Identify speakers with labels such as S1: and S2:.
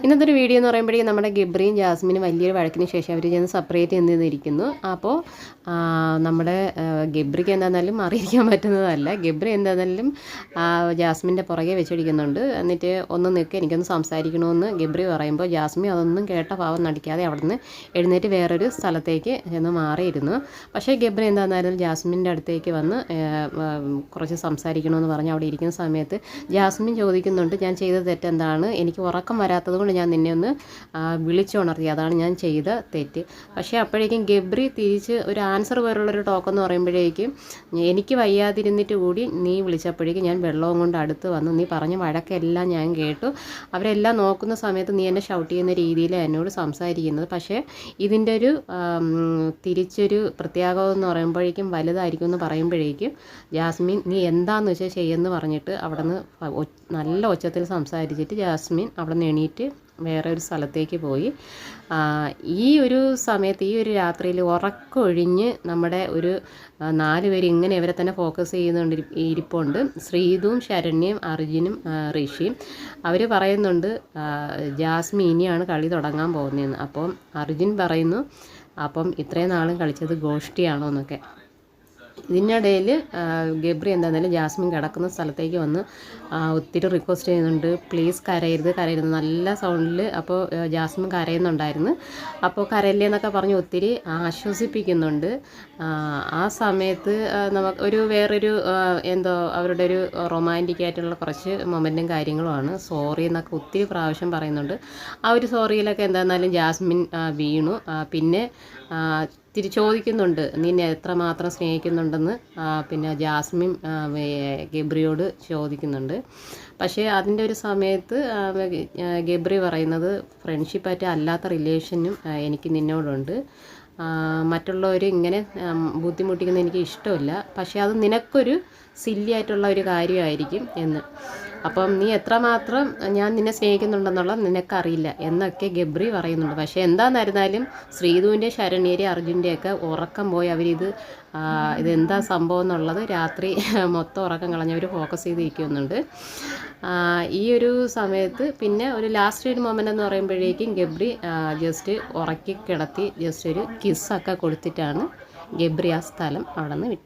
S1: ഇന്നത്തെ ഒരു വീഡിയോ എന്ന് പറയുമ്പോഴേക്കും നമ്മുടെ ഗബ്രിയും ജാസ്മിനും വലിയൊരു വഴക്കിന് ശേഷം അവർ ചെന്ന് സെപ്പറേറ്റ് നിന്നിരിക്കുന്നു. അപ്പോൾ നമ്മുടെ ഗബ്രിക്ക് എന്താണെന്നാലും മാറിയിരിക്കാൻ പറ്റുന്നതല്ല. ഗബ്രി എന്താണെന്നാലും ജാസ്മിൻ്റെ പുറകെ വെച്ചടിക്കുന്നുണ്ട്. എന്നിട്ട് ഒന്ന് നിൽക്കുക, എനിക്കൊന്ന് സംസാരിക്കണമെന്ന് ഗബ്രി പറയുമ്പോൾ ജാസ്മിൻ അതൊന്നും കേട്ട ഭാവം നടിക്കാതെ അവിടുന്ന് എഴുന്നേറ്റ് വേറൊരു സ്ഥലത്തേക്ക് ചെന്ന് മാറിയിരുന്നു. പക്ഷേ ഗബ്രി എന്താണെന്നാലും ജാസ്മിൻ്റെ അടുത്തേക്ക് വന്ന് കുറച്ച് സംസാരിക്കണമെന്ന് പറഞ്ഞ് അവിടെ ഇരിക്കുന്ന സമയത്ത് ജാസ്മിൻ ചോദിക്കുന്നുണ്ട്, ഞാൻ ചെയ്ത തെറ്റെന്താണ്, എനിക്ക് ഉറക്കം വരാത്തത് കൊണ്ട് ഞാൻ നിന്നെ ഒന്ന് വിളിച്ചുണർത്തി, അതാണ് ഞാൻ ചെയ്ത തെറ്റ്. പക്ഷേ അപ്പോഴേക്കും ഗബ്രി തിരിച്ച് ഒരു ആൻസർ പോലുള്ളൊരു ടോക്കെന്ന് പറയുമ്പോഴേക്കും എനിക്ക് വയ്യാതിരുന്നിട്ട് കൂടി നീ വിളിച്ചപ്പോഴേക്കും ഞാൻ വെള്ളവും കൊണ്ട് അടുത്ത് വന്നു, നീ പറഞ്ഞ വഴക്കെല്ലാം ഞാൻ കേട്ടു, അവരെല്ലാം നോക്കുന്ന സമയത്ത് നീ എന്നെ ഷൗട്ട് ചെയ്യുന്ന രീതിയിൽ എന്നോട് സംസാരിക്കുന്നത്. പക്ഷേ ഇതിൻ്റെ ഒരു തിരിച്ചൊരു പ്രത്യാഘാതം എന്ന് പറയുമ്പോഴേക്കും വലുതായിരിക്കും എന്ന് പറയുമ്പോഴേക്കും ജാസ്മിൻ നീ എന്താണെന്ന് വെച്ചാൽ ചെയ്യുമെന്ന് പറഞ്ഞിട്ട് അവിടെ നിന്ന് നല്ല ഒച്ചത്തിൽ സംസാരിച്ചിട്ട് ജാസ്മിൻ അവിടെ നിന്ന് എണീറ്റ് വേറെ ഒരു സ്ഥലത്തേക്ക് പോയി. ഈ ഒരു സമയത്ത് ഈ ഒരു രാത്രിയിൽ ഉറക്കമൊഴിഞ്ഞ് നമ്മുടെ ഒരു 4 പേര് ഇങ്ങനെ ഇവരെ തന്നെ ഫോക്കസ് ചെയ്യുന്നുണ്ട് ഇരിപ്പുണ്ട്. ശ്രീതും ശരണ്യയും അർജുനും ഋഷിയും അവർ പറയുന്നുണ്ട് ജാസ്മിൻ ഇനിയാണ് കളി തുടങ്ങാൻ പോകുന്നതെന്ന്. അപ്പം അർജുൻ പറയുന്നു അപ്പം ഇത്രയും നാളും കളിച്ചത് ഗോഷ്ടിയാണോ എന്നൊക്കെ. ഇതിനിടയിൽ ഗബ്രി എന്താണെന്നാലും ജാസ്മിൻ കിടക്കുന്ന സ്ഥലത്തേക്ക് വന്ന് ഒത്തിരി റിക്വസ്റ്റ് ചെയ്യുന്നുണ്ട്, പ്ലീസ് കരയരുത് നല്ല സൗണ്ടിൽ. അപ്പോൾ ജാസ്മിൻ കരയുന്നുണ്ടായിരുന്നു. അപ്പോൾ കരയില്ലേ എന്നൊക്കെ പറഞ്ഞ് ഒത്തിരി ആശ്വസിപ്പിക്കുന്നുണ്ട്. ആ സമയത്ത് നമുക്ക് ഒരു വേറൊരു അവരുടെ ഒരു റൊമാൻറ്റിക് ആയിട്ടുള്ള കുറച്ച് മൊമെൻറ്റും കാര്യങ്ങളുമാണ്. സോറി എന്നൊക്കെ ഒത്തിരി പ്രാവശ്യം പറയുന്നുണ്ട്. ആ ഒരു സോറിയിലൊക്കെ എന്തായിരുന്നാലും ജാസ്മിൻ വീണു. പിന്നെ ചോദിക്കുന്നുണ്ട് നിന്നെ എത്രമാത്രം സ്നേഹിക്കുന്നുണ്ടെന്ന് പിന്നെ ജാസ്മിൻ ഗബ്രിയോട് ചോദിക്കുന്നുണ്ട്. പക്ഷേ അതിൻ്റെ ഒരു സമയത്ത് ഗബ്രി പറയുന്നത് ഫ്രണ്ട്ഷിപ്പായിട്ട് അല്ലാത്ത റിലേഷനും എനിക്ക് നിന്നോടുണ്ട്, മറ്റുള്ളവർ ഇങ്ങനെ ബുദ്ധിമുട്ടിക്കുന്നത് എനിക്ക് ഇഷ്ടമില്ല, പക്ഷേ അത് നിനക്കൊരു സില്ലി ആയിട്ടുള്ള ഒരു കാര്യമായിരിക്കും എന്ന്. അപ്പം നീ എത്രമാത്രം ഞാൻ നിന്നെ സ്നേഹിക്കുന്നുണ്ടെന്നുള്ളത് നിനക്കറിയില്ല എന്നൊക്കെ ഗബ്രി പറയുന്നുണ്ട്. പക്ഷേ എന്താണെന്നായിരുന്നാലും ശ്രീധുവിൻ്റെ ശരണ്യരെ അർജുൻ്റെയൊക്കെ ഉറക്കം പോയി ഇതെന്താ സംഭവം എന്നുള്ളത് രാത്രി മൊത്തം ഉറക്കം കളഞ്ഞവർ ഫോക്കസ് ചെയ്തിരിക്കുന്നുണ്ട്. ഈ ഒരു സമയത്ത് പിന്നെ ഒരു ലാസ്റ്റ് ഒരു മൊമെൻ്റ് എന്ന് പറയുമ്പോഴേക്കും ഗബ്രി ജസ്റ്റ് ഉറക്കി കിടത്തി ജസ്റ്റ് ഒരു കിസ്സൊക്കെ കൊടുത്തിട്ടാണ് ഗബ്രി ആ സ്ഥലം അവിടെ നിന്ന് വിട്ടത്.